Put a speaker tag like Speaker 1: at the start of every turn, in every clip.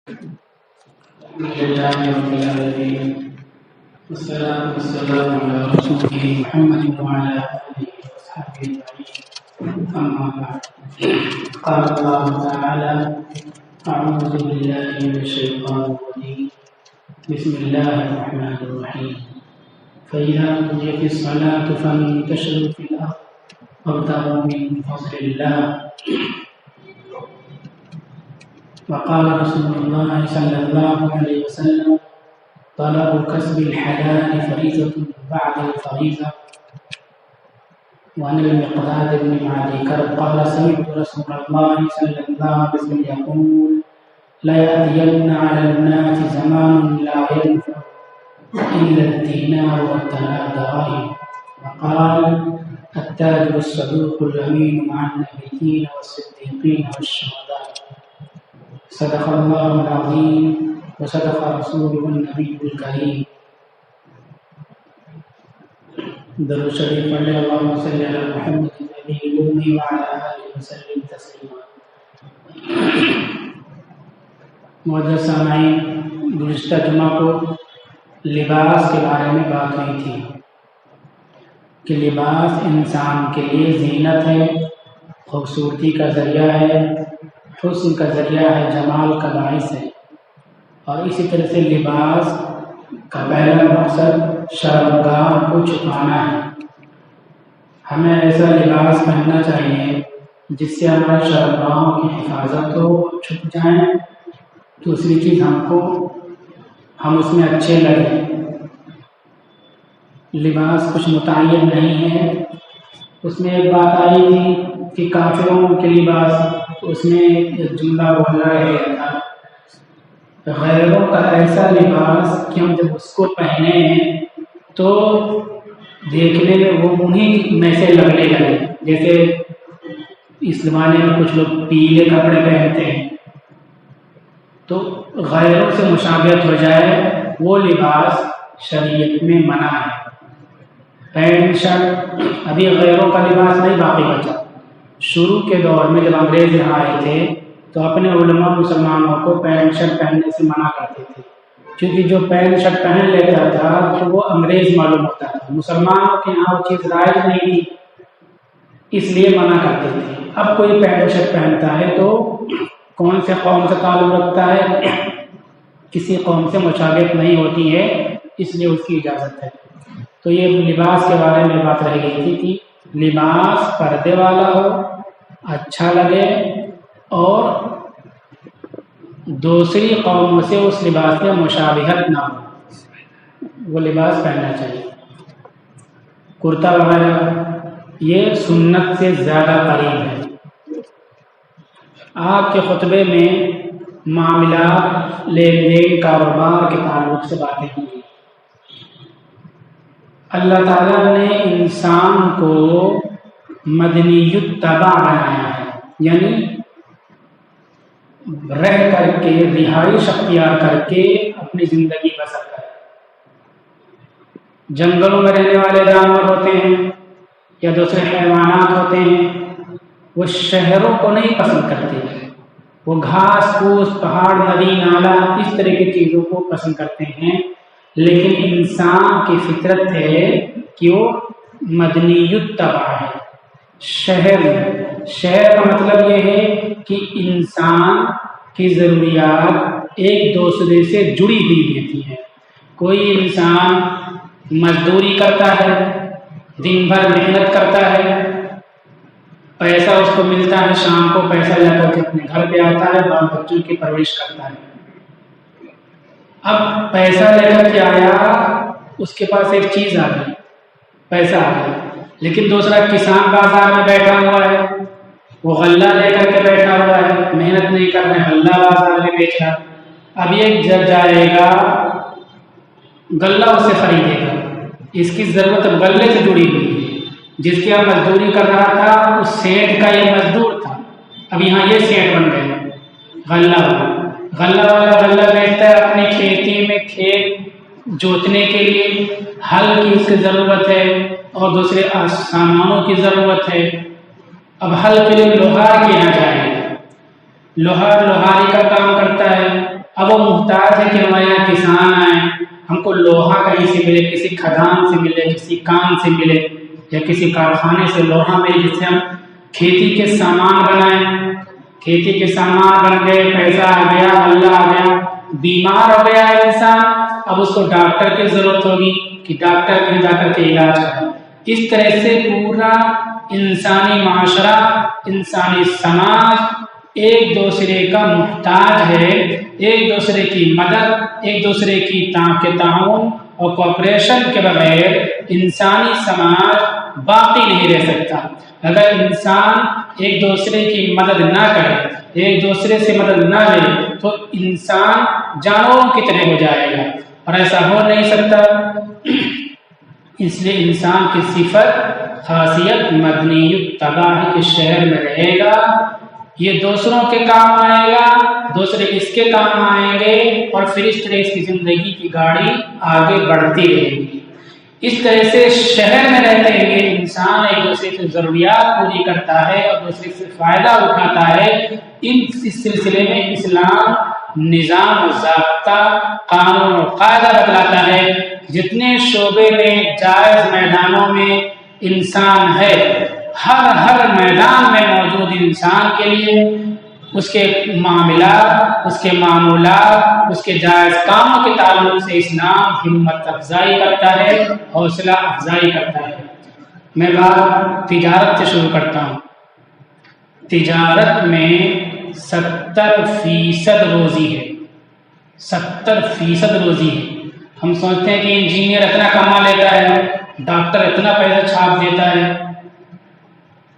Speaker 1: الحمد لله رب العالمين والصلاة والسلام على رسوله محمد وعلى آله وصحبه أجمعين أما بعد قال الله تعالى أعوذ بالله من الشيطان الرجيم بسم الله الرحمن الرحيم فإذا قضيت الصلاة فانتشروا في الأرض وابتغوا من فضل الله وقال رسول الله صلى الله عليه وسلم طلب كسب الحلال فريضة بعد الفريضة. وعن المقداد بن معدي كرب قال سمعت رسول الله صلى الله عليه وسلم يقول لا يأتين على الناس زمان لا ينفع إلا الدينار والدراهم. وقال التاجر الصدوق الأمين مع النبيين والصديقين والشهداء. صدق الله العظيم وصدق رسوله النبي الكريم. درود شریف پڑھ لیں اللهم صل علی محمد النبی الأمی وعلى آلہ وسلم تسلیما. معزز سامعین، گزشتہ جمعہ کو لباس کے بارے میں بات ہوئی تھی کہ لباس انسان کے لیے زینت ہے، خوبصورتی کا ذریعہ ہے، حسن کا ذریعہ ہے، جمال کا باعث ہے. اور اسی طرح سے لباس کا پہلا مقصد شرمگاہ کو چھپانا ہے. ہمیں ایسا لباس پہننا چاہیے جس سے ہمارے شرمگاہوں کی حفاظت ہو، چھپ جائیں. دوسری چیز ہم اس میں اچھے لگیں. لباس کچھ متعین نہیں ہے. اس میں ایک بات آئی تھی کہ کافروں کے لباس، اس میں ایک جملہ بولا گیا تھا غیروں کا ایسا لباس کہ ہم جب اس کو پہنے ہیں تو دیکھنے میں وہ انہیں میں سے لگنے لگے. جیسے اس زمانے میں کچھ لوگ پیلے کپڑے پہنتے ہیں تو غیروں سے مشابہت ہو جائے، وہ لباس شریعت میں منع ہے. پینٹ شرٹ ابھی غیروں کا لباس نہیں باقی بچا. شروع کے دور میں جب انگریز یہاں آئے تھے تو اپنے علماء مسلمانوں کو پینٹ شرٹ پہننے سے منع کرتے تھے، کیونکہ جو پینٹ شرٹ پہن لیتا تھا تو وہ انگریز معلوم ہوتا تھا. مسلمانوں کے یہاں وہ چیز رائج نہیں تھی، اس لیے منع کرتے تھے. اب کوئی پینٹ شرٹ پہنتا ہے تو کون سے قوم سے تعلق رکھتا ہے، کسی قوم سے مشابہت نہیں ہوتی ہے، اس لیے اس کی اجازت ہے. تو یہ لباس کے بارے میں بات رہ گئی تھی کہ لباس پردے والا ہو، اچھا لگے اور دوسری قوموں سے اس لباس میں مشابہت نہ ہو، وہ لباس پہننا چاہیے. کرتا وغیرہ یہ سنت سے زیادہ قریب ہے. آپ کے خطبے میں معاملات، لین دین، کاروبار کے تعلق سے باتیں کی. اللہ تعالیٰ نے انسان کو مدنی الطبع بنایا ہے، یعنی رہ کر کے، رہائش اختیار کر کے اپنی زندگی بسر کرے. جنگلوں میں رہنے والے جانور ہوتے ہیں یا دوسرے حیوانات ہوتے ہیں، وہ شہروں کو نہیں پسند کرتے. وہ گھاس پھوس، پہاڑ، ندی، نالا، اس طرح کی چیزوں کو پسند کرتے ہیں. لیکن انسان کی فطرت ہے کہ وہ مدنی الطبع ہے. شہر کا مطلب یہ ہے کہ انسان کی ضروریات ایک دوسرے سے جڑی ہوئی رہتی ہیں. کوئی انسان مزدوری کرتا ہے، دن بھر محنت کرتا ہے، پیسہ اس کو ملتا ہے، شام کو پیسہ لے کر کے اپنے گھر پہ آتا ہے، بال بچوں کی پرورش کرتا ہے. اب پیسہ لے کر کے آیا، اس کے پاس ایک چیز آ گئی، پیسہ آ گیا. لیکن دوسرا کسان بازار میں بیٹھا ہوا ہے، وہ غلہ لے کر کے بیٹھا ہوا ہے، محنت نہیں کر رہا ہے، غلہ بازار میں بیچ رہا. اب یہ جب جائے گا غلہ اسے خریدے گا، اس کی ضرورت غلے سے جڑی ہوئی ہے. جس کی اب مزدوری کر رہا تھا اس سیٹ کا یہ مزدور تھا، اب یہاں یہ سیٹ بن گئے. غلہ والا غلہ بیچتا ہے اپنی کھیتی میں، کھیت جوتنے کے لیے ہل کی اس کی ضرورت ہے اور دوسرے سامانوں کی ضرورت ہے. اب ہل کے لیے لوہار کے یہاں جائے، لوہاری کا کام کرتا ہے، اب وہ محتاج ہے کہ ہمارے یہاں کسان آئیں، ہم کو لوہا کہیں سے ملے، کسی کھدان سے ملے، کسی کان سے ملے، یا کسی کارخانے سے لوہا ملے جس سے ہم کھیتی کے سامان بنائیں۔ کھیتی کے سامان بن گئے، پیسہ آ گیا، اللہ آ گیا، بیمار ہو گیا ہے انسان، اب اس کو ڈاکٹر کی ضرورت ہوگی کہ ڈاکٹر کے جا کر کے علاج کریں۔ اس طرح سے پورا انسانی معاشرہ، انسانی سماج ایک دوسرے کا محتاج ہے، ایک دوسرے کی مدد، ایک دوسرے کی تعاون اور کوآپریشن کے بغیر انسانی سماج باقی نہیں رہ سکتا۔ اگر انسان ایک دوسرے کی مدد نہ کرے، ایک دوسرے سے مدد نہ لے تو انسان جانوروں کی طرح ہو جائے گا، اور ایسا ہو نہیں سکتا۔ اس لیے انسان کی صفت، خاصیت مدنی تباہی کے شہر میں رہے گا، یہ دوسروں کے کام آئے گا، دوسرے اس کے کام آئیں گے، اور پھر اس طرح اس کی زندگی کی گاڑی آگے بڑھتی رہے گی۔ اس طرح سے شہر میں رہتے ہوئے انسان ایک دوسرے سے ضروریات پوری کرتا ہے اور دوسرے سے فائدہ اٹھاتا ہے۔ اس سلسلے میں اسلام نظام و ضابطہ، قانون و قاعدہ بتلاتا ہے۔ جتنے شعبے میں جائز میدانوں میں انسان ہے، ہر میدان میں موجود انسان کے لیے اس کے معاملات، اس کے معمولات، اس کے جائز کاموں کے تعلق سے اسلام ہمت افزائی کرتا ہے، حوصلہ افزائی کرتا ہے۔ میں بات تجارت سے شروع کرتا ہوں۔ تجارت میں 70% روزی ہے، 70% روزی ہے۔ ہم سوچتے ہیں کہ انجینئر اتنا کما لیتا ہے، ڈاکٹر اتنا پیسہ چھاپ دیتا ہے،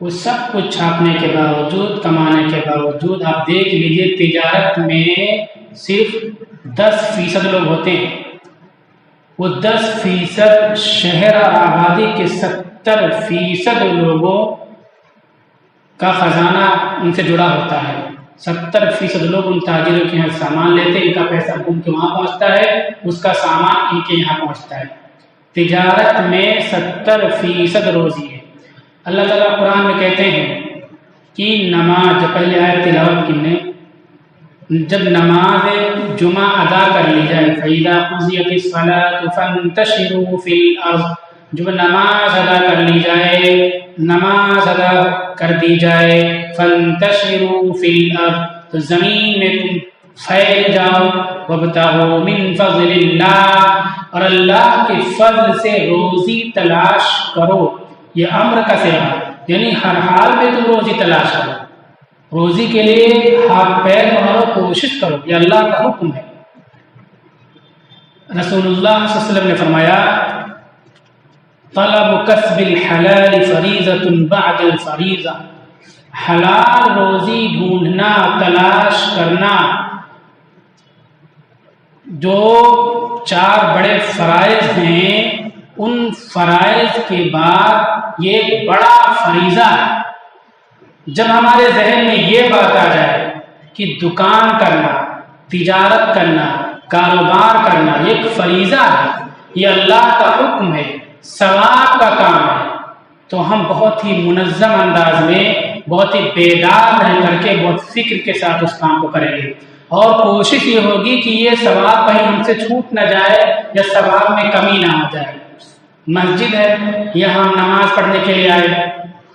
Speaker 1: وہ سب کچھ چھاپنے کے باوجود، کمانے کے باوجود آپ دیکھ لیجئے تجارت میں صرف 10% لوگ ہوتے ہیں۔ وہ 10% شہر اور آبادی کے 70% لوگوں کا خزانہ ان سے جڑا ہوتا ہے۔ 70% لوگ ان تاجروں کے یہاں سامان لیتے ہیں، ان کا پیسہ ان کے وہاں پہنچتا ہے، اس کا سامان ان کے یہاں پہنچتا ہے۔ تجارت میں 70% روزی ہے۔ اللہ تعالیٰ قرآن میں کہتے ہیں کہ نماز، جو پہلے آیت تلاوت کی نے، جب نماز جمعہ ادا کر لی جائے، فَإِذَا قُضِيَتِ الصَّلَاةُ فَانتَشِرُوا فِي الْأَرْضِ، جب نماز ادا کر لی جائے، نماز ادا کر دی جائے، فَانتَشِرُوا فِي الْأَرْضِ، تو زمین میں تم پھیل جاؤ، وَابْتَغُوا مِن فَضْلِ اللَّهِ، اور اللہ کے فضل سے روزی تلاش کرو۔ یہ امر کا صیغہ، یعنی ہر حال میں تم روزی تلاش کرو، روزی کے لیے ہاتھ پیر مارو، کوشش کرو، یہ اللہ کا حکم ہے۔ رسول اللہ صلی اللہ علیہ وسلم نے فرمایا، طلب کسب الحلال فریضۃ بعد الفریضہ، حلال روزی ڈھونڈنا، تلاش کرنا، جو 4 بڑے فرائض ہیں، ان فرائض کے بعد یہ ایک بڑا فریضہ ہے۔ جب ہمارے ذہن میں یہ بات آ جائے کہ دکان کرنا، تجارت کرنا، کاروبار کرنا یہ ایک فریضہ ہے، یہ اللہ کا حکم ہے، ثواب کا کام ہے، تو ہم بہت ہی منظم انداز میں، بہت ہی بیدار رہ کر کے، بہت فکر کے ساتھ اس کام کو کریں گے، اور کوشش یہ ہوگی کہ یہ ثواب کہیں ہم سے چھوٹ نہ جائے یا ثواب میں کمی نہ آ جائے۔ مسجد ہے، یہاں ہم نماز پڑھنے کے لیے آئے،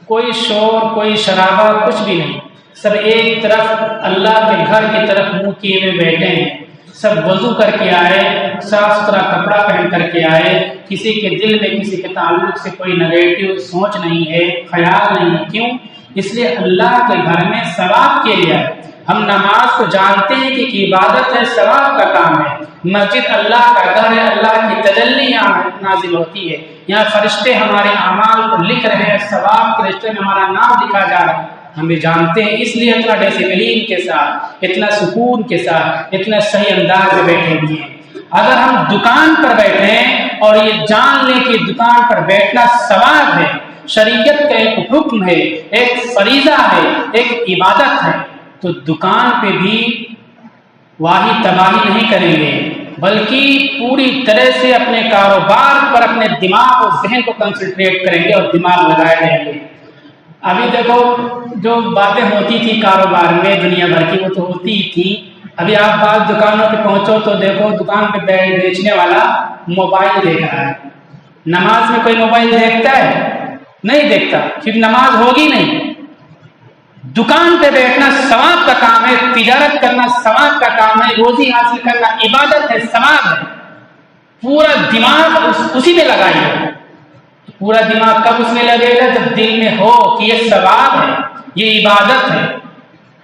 Speaker 1: کوئی شور، کوئی شرابہ، کچھ بھی نہیں، سب ایک طرف اللہ کے گھر کی طرف منہ کیے ہوئے بیٹھے ہیں، سب وضو کر کے آئے، صاف ستھرا کپڑا پہن کر کے آئے، کسی کے دل میں کسی کے تعلق سے کوئی نگیٹو سوچ نہیں ہے، خیال نہیں ہے۔ کیوں؟ اس لیے اللہ کے گھر میں ثواب کے لیے آئے۔ ہم نماز کو جانتے ہیں کہ عبادت ہے، ثواب کا کام ہے، مسجد اللہ کا گھر ہے، اللہ کی تجلی یہاں نازل ہوتی ہے، یہاں فرشتے ہمارے اعمال کو لکھ رہے ہیں، ثواب کے رشتے میں ہمارا نام لکھا جا رہا ہے، ہمیں جانتے ہیں، اس لیے اتنا ڈسپلین کے ساتھ، اتنا سکون کے ساتھ، اتنا صحیح انداز میں بیٹھے ہوئے ہیں۔ اگر ہم دکان پر بیٹھے ہیں اور یہ جان لیں کہ دکان پر بیٹھنا ثواب ہے، شریعت کا ایک حکم ہے، ایک فریضہ ہے، ایک عبادت ہے، تو دکان پہ بھی واہی تباہی نہیں کریں گے، بلکہ پوری طرح سے اپنے کاروبار پر اپنے دماغ اور ذہن کو کنسنٹریٹ کریں گے اور دماغ لگائے رہیں گے۔ ابھی دیکھو جو باتیں ہوتی تھی کاروبار میں دنیا بھر کی، وہ تو ہوتی ہی تھی، ابھی آپ بعض دکانوں پہ پہنچو تو دیکھو دکان پہ بیچنے والا موبائل دیکھ رہا ہے. نماز میں کوئی موبائل دیکھتا ہے؟ نہیں دیکھتا، کیونکہ نماز ہوگی نہیں. دکان پہ بیٹھنا ثواب کا کام ہے، تجارت کرنا ثواب کا کام ہے، روزی حاصل کرنا عبادت ہے، ثواب ہے. پورا دماغ اسی میں لگائیے. پورا دماغ کب اس میں لگے گا؟ جب دل میں ہو کہ یہ ثواب ہے، یہ عبادت ہے.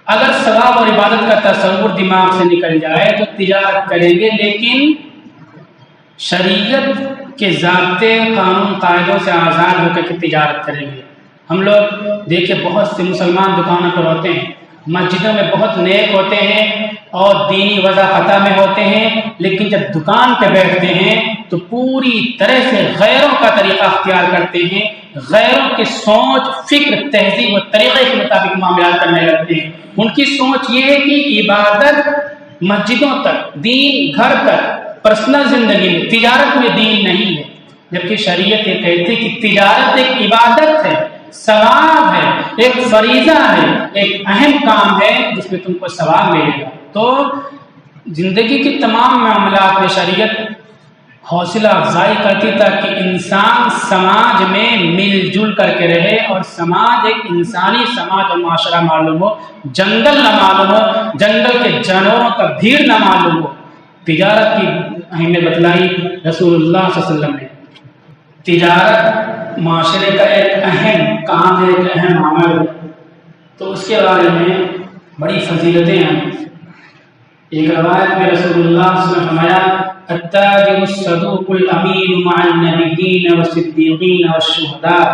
Speaker 1: اگر ثواب اور عبادت کا تصور دماغ سے نکل جائے تو تجارت کریں گے، لیکن شریعت کے ضابطے قانون قاعدوں سے آزاد ہو کر کے تجارت کریں گے. ہم لوگ دیکھیں بہت سے مسلمان دکانوں پر ہوتے ہیں، مسجدوں میں بہت نیک ہوتے ہیں اور دینی وضاحت میں ہوتے ہیں، لیکن جب دکان پہ بیٹھتے ہیں تو پوری طرح سے غیروں کا طریقہ اختیار کرتے ہیں، غیروں کی سوچ، فکر، تہذیب و طریقے کے مطابق معاملات کرنے لگتے ہیں. ان کی سوچ یہ ہے کہ عبادت مسجدوں تک، دین گھر تک، پرسنل زندگی میں، تجارت میں دین نہیں ہے. جبکہ شریعت یہ کہتی ہے کہ تجارت ایک عبادت ہے، ثواب ہے، ایک فریضہ ہے، ایک اہم کام ہے جس میں تم کو ثواب ملے گا. تو زندگی کی تمام معاملات میں شریعت حوصلہ افزائی کرتی تاکہ انسان سماج میں مل جل کر کے رہے، اور سماج ایک انسانی سماج اور معاشرہ معلوم ہو، جنگل نہ معلوم ہو، جنگل کے جانوروں کا بھیڑ نہ معلوم ہو. تجارت کی اہمیت بتلائی رسول اللہ صلی اللہ علیہ وسلم نے. تجارت معاشرے کا ایک اہم کام ہے، ایک اہم عمل ہے. تو اس کے بارے میں بڑی فضیلتیں ہیں. ایک روایت میں رسول اللہ صلی اللہ علیہ وسلم نے فرمایا التاجر الصدوق الامین مع النبیین والصدیقین والشہداء.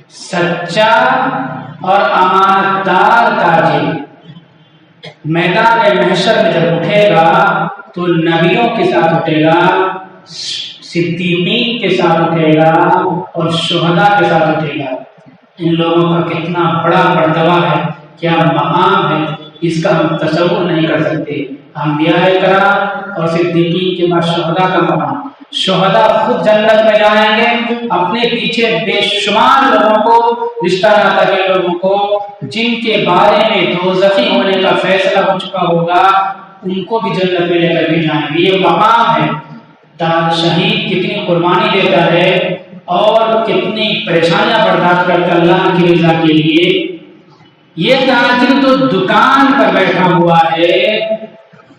Speaker 1: سچا اور امانت دار تاجر میدان محشر میں جب اٹھے گا تو نبیوں کے ساتھ اٹھے گا، صدیقین کے ساتھ اٹھے گا اور شہداء کے ساتھ اٹھے گا. ان لوگوں کا کتنا بڑا مرتبہ ہے، کیا مقام ہے، اس کا ہم تصور نہیں کر سکتے. انبیاء کرام اور صدیقین کے بعد شہداء کا مقام. شہداء خود جنت میں جائیں گے، اپنے پیچھے بے شمار لوگوں کو، رشتہ ناطہ کے لوگوں کو جن کے بارے میں دوزخی ہونے کا فیصلہ ہو چکا ہوگا، ان کو بھی جنت میں لے کر کے جائیں گے. یہ مقام ہے. شہید کتنی قربانی دیتا ہے اور کتنی پریشانیاں برداشت کرتا ہے اللہ کی رضا کے لیے. یہ تاجر تو دکان پر بیٹھا ہوا ہے،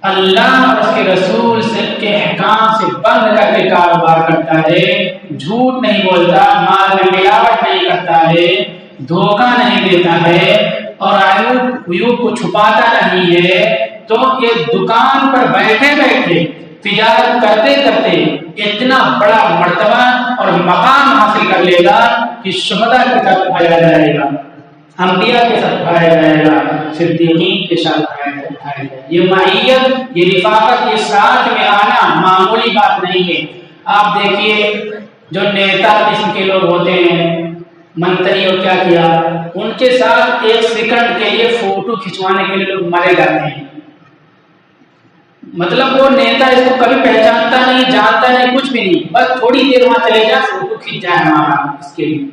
Speaker 1: اللہ اور اس کے رسول سے کے احکام سے بند کر کے کاروبار کرتا ہے، جھوٹ نہیں بولتا، مال میں ملاوٹ نہیں کرتا ہے، دھوکہ نہیں دیتا ہے اور عیوب کو چھپاتا نہیں ہے. تو یہ دکان پر بیٹھے بیٹھے تجارت کرتے کرتے اتنا بڑا مرتبہ اور مقام حاصل کر لے گا کہ شہداء کے ساتھ پایا جائے گا، انبیاء کے ساتھ پایا جائے گا، صدیقین کے ساتھ پایا جائے گا. یہ معیت، یہ رفاقت، یہ ساتھ میں آنا معمولی بات نہیں ہے. آپ دیکھیے جو نیتا قسم کے لوگ ہوتے ہیں، منتری اور کیا کیا، ان کے ساتھ ایک سیکنڈ کے لیے فوٹو کھنچوانے کے لیے لوگ مرے جاتے ہیں. مطلب وہ نیتا اس کو کبھی پہچانتا نہیں، جانتا نہیں، کچھ بھی نہیں، بس تھوڑی دیر وہاں چلے جائے، فوٹو کھینچ جائے ہمارا اس کے لیے.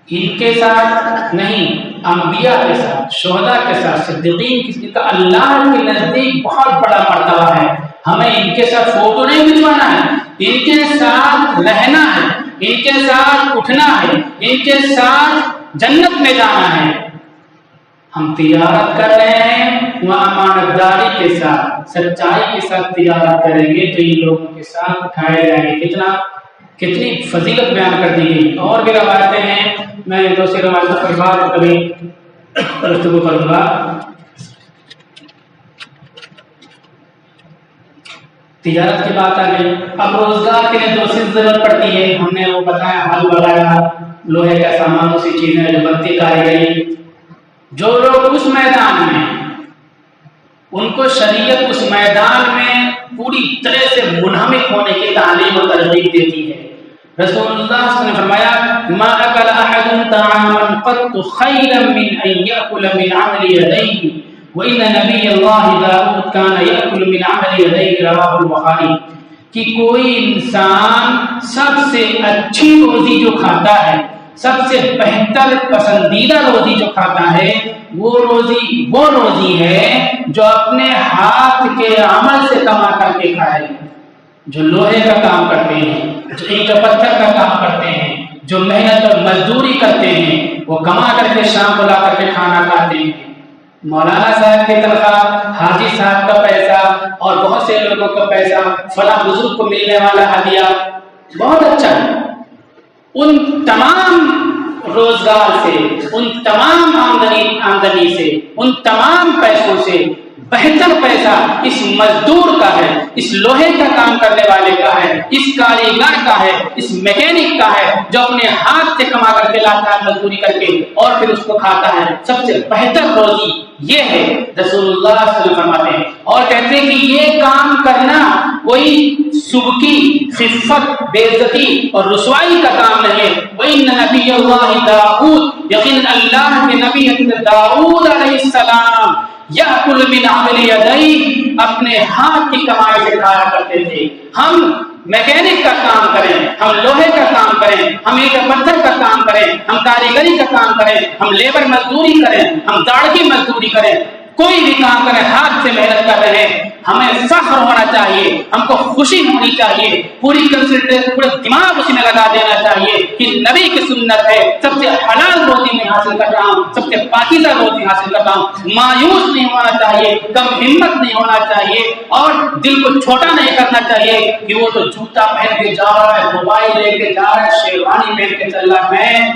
Speaker 1: ان کے ساتھ نہیں، انبیاء کے ساتھ، شہداء کے ساتھ، صدیقین کسی کا اللہ کے نزدیک بہت بڑا مرتبہ ہے. ہمیں ان کے ساتھ فوٹو نہیں کھنچوانا ہے، ان کے ساتھ رہنا ہے، ان کے ساتھ اٹھنا ہے، ان کے ساتھ جنت میں جانا ہے. ہم تجارت کر رہے ہیں، وہاں امانت داری کے ساتھ، سچائی کے ساتھ تجارت کریں گے تو ان لوگوں کے ساتھ اٹھائے جائیں گے. کتنی فضیلت بیان کر دی گئی. اور بھی روایتیں ہیں، میں دوسری روایتوں پر بات کبھی گفتگو کروں گا. تجارت کی بات آ گئی. اب روزگار کے لیے دوسری ضرورت پڑتی ہے. ہم نے وہ بتایا ہل وغیرہ، لوہے کا سامان، اسی چیزیں جو بنتی کاریگری. جو لوگ اس میدان میں، ان کو شریعت اس میدان میں پوری طرح سے منہمک ہونے کی تعلیم و ترغیب دیتی ہے. رسول اللہ صلی اللہ علیہ وسلم نے فرمایا ما اکل احد طعاما قط خيرا من ان ياكل من عمل يديه وان نبي الله داود كان ياكل من عمل يديه رواه البخاری. کہ کوئی انسان سب سے اچھی روزی جو کھاتا ہے، سب سے بہتر پسندیدہ روزی جو کھاتا ہے وہ روزی ہے جو اپنے ہاتھ کے عمل سے کما کر کے کھائے، جو لوہے کا کام کرتے ہیں، جو اینٹ پتھر کا کام کرتے ہیں، جو محنت اور مزدوری کرتے ہیں، وہ کما کر کے شام کو لا کر کے کھانا کھاتے ہیں۔ مولانا صاحب کی تنخواہ، حاجی صاحب کا پیسہ اور بہت سے لوگوں کا پیسہ، فلاں بزرگ کو ملنے والا ہدیہ بہت اچھا ہے۔ ان تمام روزگار سے، ان تمام آمدنی سے، ان تمام پیسوں سے بہتر پیسہ اس مزدور کا ہے، اس لوہے کا کام کرنے والے کا ہے، اس کاریگر کا ہے، اس میکینک کا ہے، جو اپنے ہاتھ سے کما کر کے لاتا ہے مزدوری کر کے اور پھر اس کو کھاتا ہے۔ سب سے بہتر روزی یہ ہے، رسول اللہ صلی اللہ علیہ وسلم فرماتے ہیں اور کہتے ہیں کہ یہ کام کرنا کوئی سبکی، خفت، بے عزتی اور رسوائی کا کام نہیں ہے۔ وَإِنَّ نَبِيَّ اللَّهِ داؤد، یقین اللہ کے نبی حضرت داؤد علیہ السلام یأکل من عمل یدیہ، اپنے ہاتھ کی کمائی سے کھایا کرتے تھے۔ ہم میکینک کا کام کریں، ہم لوہے کا کام کریں، ہم اینٹ پتھر کا کام کریں، ہم کاریگری کا کام کریں، ہم لیبر مزدوری کریں، ہم داڑھی مزدوری کریں، کوئی بھی کام کریں، ہاتھ سے محنت کر رہے ہیں، ہمیں فخر ہونا چاہیے، ہم کو خوشی ہونی چاہیے، پوری کنسنٹریشن، پورا دماغ اسی میں لگا دینا چاہیے کہ نبی کی سنت ہے، سب سے حلال روزی میں حاصل کر رہا ہوں، سب سے پاکیزہ روزی حاصل کر رہا ہوں۔ مایوس نہیں ہونا چاہیے، کم ہمت نہیں ہونا چاہیے اور دل کو چھوٹا نہیں کرنا چاہیے کہ وہ تو جوتا پہن کے جا رہا ہے، موبائل لے کے جا رہا ہے، شیروانی پہن کے چل رہا ہے،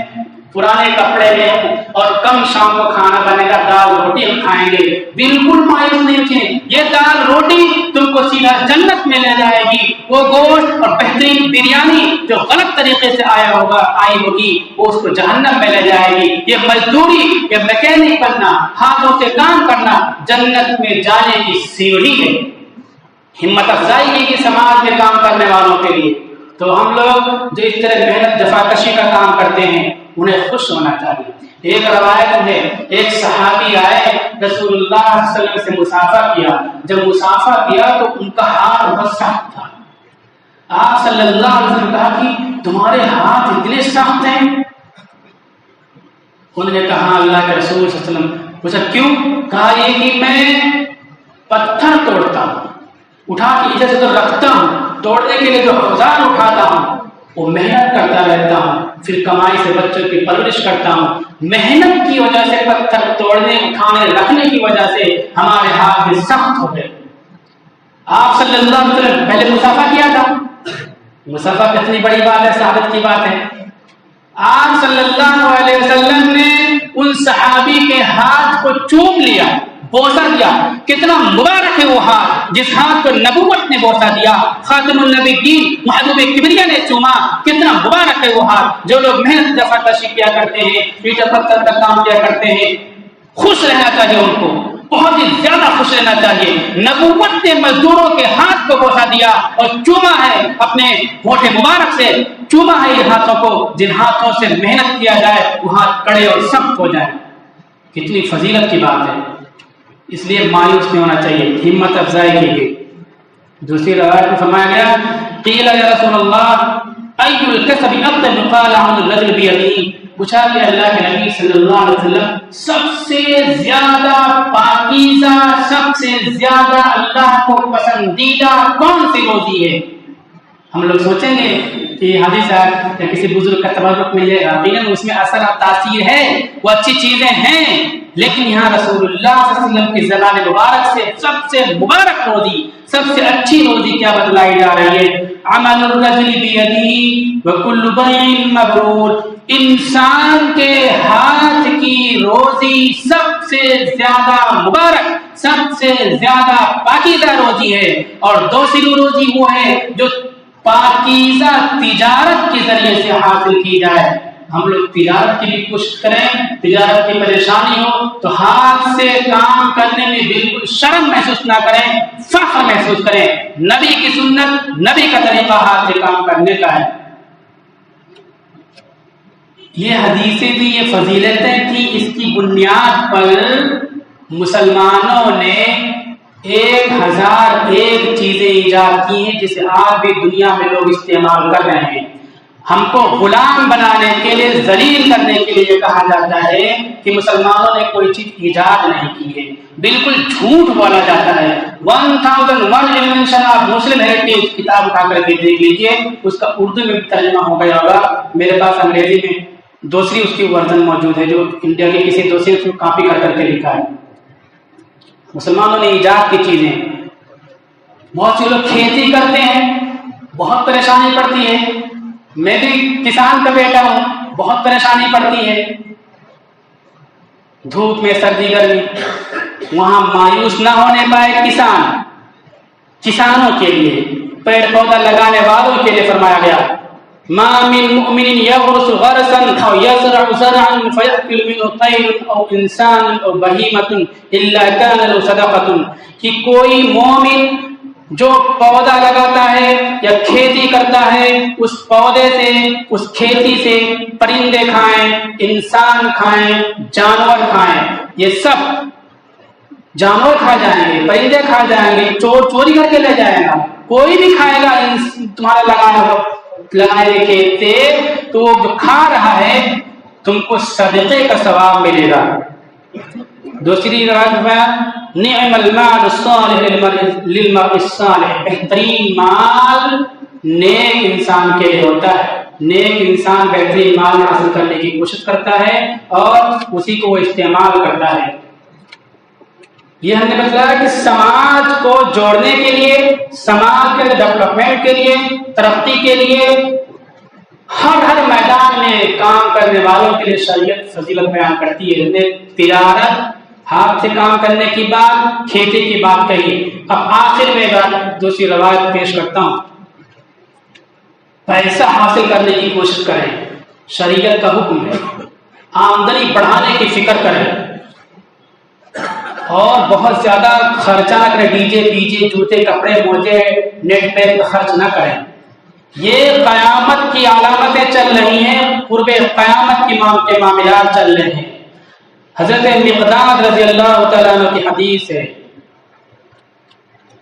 Speaker 1: پرانے کپڑے میں اور کم شام کو کھانا بنے گا، دال روٹی ہم کھائیں گے۔ بالکل مایوس نہیں ہوئے، یہ دال روٹی تم کو سیدھا جنت میں لے جائے گی۔ وہ گوشت اور بہترین بریانی جو غلط طریقے سے آئی ہوگی وہ اس کو جہنم میں لے جائے گی۔ یہ مزدوری، یہ میکینک بننا، ہاتھوں سے کام کرنا جنت میں جانے کی سیڑھی ہے۔ ہمت افزائی کی سماج میں کام کرنے والوں کے لیے تو ہم لوگ جو اس طرح محنت جفاکشی کا کام کرتے ہیں انہیں خوش ہونا چاہیے۔ ایک روایت ہے، ایک صحابی آئے، رسول اللہ صلی اللہ علیہ وسلم سے مسافہ کیا، جب مسافہ کیا تو ان کا ہاتھ بہت سخت تھا۔ آپ صلی اللہ علیہ وسلم نے کہا کہ تمہارے ہاتھ اتنے سخت ہیں؟ انہوں نے کہا اللہ کے رسول صلی اللہ علیہ وسلم، پوچھا کیوں؟ کہا یہ کہ میں پتھر توڑتا ہوں، اٹھا کے ادھر سے ادھر رکھتا ہوں، توڑنے کے لیے جو اوزار اٹھاتا ہوں وہ محنت کرتا رہتا ہوں، پھر کمائی سے بچوں کی پرورش کرتا ہوں۔ محنت کی وجہ سے پتھر توڑنے، اٹھانے، رکھنے کی وجہ سے ہمارے ہاتھ میں سخت ہو گئے۔ آپ صلی اللہ علیہ وسلم پہلے مسافہ کیا تھا، مسافہ کتنی بڑی بات ہے، سعادت کی بات ہے۔ آپ صلی اللہ علیہ وسلم نے ان صحابی کے ہاتھ کو چوم لیا، بوسہ دیا۔ کتنا مبارک ہے وہ ہاتھ جس ہاتھ کو نبوت نے بوسہ دیا، خاتم النبیین محبوب کبریا نے چوما۔ کتنا مبارک ہے وہ ہاتھ۔ جو لوگ محنت جفاکشی کیا کرتے ہیں، اینٹ پتھر کا کام کیا کرتے ہیں، خوش رہنا چاہیے، ان کو بہت ہی زیادہ خوش رہنا چاہیے۔ نبوت نے مزدوروں کے ہاتھ کو بوسہ دیا اور چوما ہے، اپنے ہونٹ مبارک سے چوما ہے ان ہاتھوں کو، جن ہاتھوں سے محنت کیا جائے وہ ہاتھ کڑے اور سخت ہو جائے۔ کتنی فضیلت کی بات ہے، اس لیے مایوس نہیں ہونا چاہیے، ہمت افزائی کیجیے۔ دوسری روایت میں فرمایا گیا، قیل یا رسول اللہ ای الکسب افضل؟ قال عمل الرجل بیدیہ، پوچھا کہ اللہ کے نبی صلی اللہ علیہ وسلم سب سے زیادہ پاکیزہ، سب سے زیادہ اللہ کو پسندیدہ کون سی روزی ہے؟ ہم لوگ سوچیں گے کہ حدیث صاحب یا کسی بزرگ کا تبرک ملے گا، لیکن اس میں اثر اور تاثیر ہے، وہ اچھی چیزیں ہیں، لیکن یہاں رسول اللہ صلی اللہ علیہ وسلم کی زبان مبارک سے سب سے مبارک روزی، سب سے اچھی روزی کیا بتلائی جا رہی ہے؟ عمل الرجل بیدیہ وکل بیع مبرور، انسان کے ہاتھ کی روزی سب سے زیادہ مبارک، سب سے زیادہ پاکیزہ روزی ہے۔ اور دوسری روزی وہ ہے جو پاکیزہ تجارت کے ذریعے سے حاصل کی جائے۔ ہم لوگ تجارت کی بھی کوشش کریں، تجارت کی پریشانی ہو تو ہاتھ سے کام کرنے میں بالکل شرم محسوس نہ کریں، فخر محسوس کریں۔ نبی کی سنت، نبی کا طریقہ ہاتھ سے کام کرنے کا ہے۔ یہ حدیثیں بھی، یہ فضیلتیں تھیں، اس کی بنیاد پر مسلمانوں نے 1001 چیزیں ایجاد کی ہیں جسے آج بھی دنیا میں لوگ استعمال کر رہے ہیں۔ ہم کو غلام بنانے کے لیے، ذلیل کرنے کے لیے کہا جاتا ہے کہ مسلمانوں نے کوئی چیز ایجاد نہیں کی ہے، بالکل جھوٹ بولا جاتا ہے۔ 1001 انوینشن آف مسلم ہیریٹیج کتاب اٹھا کر کے دیکھ لیجیے، اس کا اردو میں بھی ترجمہ ہو گیا ہوگا، میرے پاس انگریزی میں دوسری اس کی ورژن موجود ہے جو انڈیا کے کسی دوسرے سے کاپی کر کر کے لکھا ہے۔ مسلمانوں نے ایجاد کی چیزیں، بہت سے لوگ کھیتی کرتے ہیں، بہت پریشانی پڑتی ہے، میں بھی کسان کا بیٹا ہوں، بہت پریشانی پڑتی ہے، دھوپ میں، سردی گرمی، وہاں مایوس نہ ہونے پائے کسانوں کے لیے، پیڑ پودا لگانے والوں کے لیے فرمایا گیا ما من مؤمن يغرس غرسا او يزرع زرعا فيأكل منه طير او انسان او بهيمة الا كان له صدقة، کہ کوئی مومن جو پودا لگاتا ہے یا کھیتی کرتا ہے، اس پودے سے، اس کھیتی سے پرندے کھائیں، انسان کھائیں، جانور کھائیں، یہ سب جانور کھا جائیں گے، پرندے کھا جائیں گے، چور چوری کر کے لے جائے گا، کوئی بھی کھائے گا تمہارا لگائے کے تیل، تو وہ جو کھا رہا ہے تم کو صدقے کا ثواب ملے گا۔ دوسری روایت میں نعم المال الصالح للمرء الصالح، بہترین مال نیک انسان کے لیے ہوتا ہے، نیک انسان بہترین مال حاصل کرنے کی کوشش کرتا ہے اور اسی کو وہ استعمال کرتا ہے۔ یہ ہم نے بتایا کہ سماج کو جوڑنے کے لیے، سماج کے ڈیولپمنٹ کے لیے، ترقی کے لیے، ہر میدان میں کام کرنے والوں کے لیے شریعت فضیلت بیان کرتی ہے۔ تجارت، ہاتھ سے کام کرنے کی بات، کھیتی کی بات کہی۔ اب آخر میں دوسری روایت پیش کرتا ہوں، پیسہ حاصل کرنے کی کوشش کریں، شریعت کا حکم ہے، آمدنی بڑھانے کی فکر کریں اور بہت زیادہ خرچہ نہ کریں، ڈی جے پی جے، جوتے، کپڑے، موزے، نیٹ پیک خرچ نہ کریں۔ یہ قیامت کی علامتیں چل رہی ہیں، قرب قیامت کے معاملات چل رہے ہیں۔ حضرت مقداد رضی اللہ تعالیٰ عنہ کی حدیث ہے،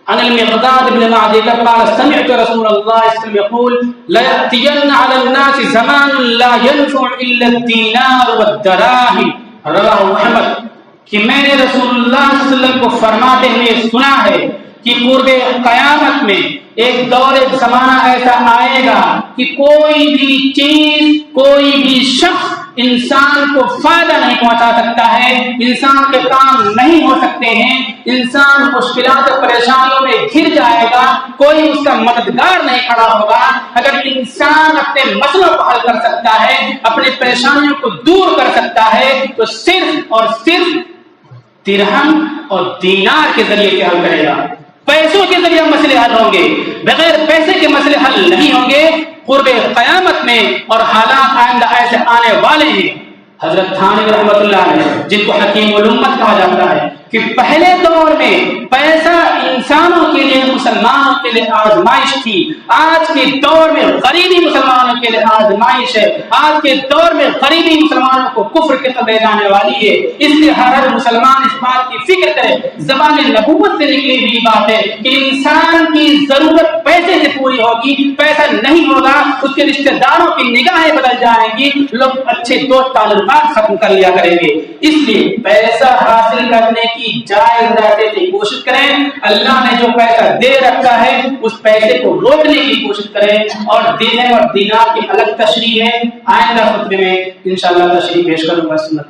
Speaker 1: عن المقداد بن معدی قال سمعت رسول اللہ صلی اللہ علیہ وسلم يقول لا يأتين على الناس زمان لا ينفع الا الدينار والدراهم، رواه احمد، کہ میں نے رسول اللہ صلی اللہ علیہ وسلم کو فرماتے ہوئے سنا ہے کہ قرب قیامت میں ایک دور، ایک زمانہ ایسا آئے گا کہ کوئی بھی چیز، کوئی بھی شخص انسان کو فائدہ نہیں پہنچا سکتا ہے، انسان کے کام نہیں ہو سکتے ہیں، انسان مشکلات اور پریشانیوں میں گر جائے گا، کوئی اس کا مددگار نہیں کھڑا ہوگا۔ اگر انسان اپنے مسئلوں کو حل کر سکتا ہے، اپنی پریشانیوں کو دور کر سکتا ہے، تو صرف اور صرف درہم اور دینار کے ذریعے سے حل کرے گا۔ پیسوں کے ذریعے مسئلے حل ہوں گے، بغیر پیسے کے مسئلے حل نہیں ہوں گے۔ قرب قیامت میں اور حالات آئندہ ایسے آنے والے ہیں۔ حضرت تھانوی رحمۃ اللہ علیہ، جن کو حکیم الامت کہا جاتا ہے، کہ پہلے دور میں پیسہ انسانوں کے لیے، مسلمانوں کے لیے آزمائش تھی، آج کے دور میں غریبی مسلمانوں کے لیے آزمائش ہے، آج کے دور میں غریبی مسلمانوں کو کفر کے طرف لے جانے والی ہے۔ اس لیے ہر مسلمان اس بات کی فکر کرے، زبان نبوت سے نکلی ہوئی بات ہے کہ انسان کی ضرورت پیسے سے پوری ہوگی، پیسہ نہیں ہوگا اس کے رشتہ داروں کی نگاہیں بدل جائیں گی، لوگ اچھے دوست تعلقات ختم کر لیا کریں گے۔ اس لیے پیسہ حاصل کرنے کی جائز راستے کی کوشش کریں، اللہ نے جو پیسہ دے رکھا ہے اس پیسے کو روکنے کی کوشش کریں، اور دینے اور دینار کی الگ تشریح ہے، آئندہ خطبے میں انشاءاللہ تشریح پیش کروں گا۔ سنت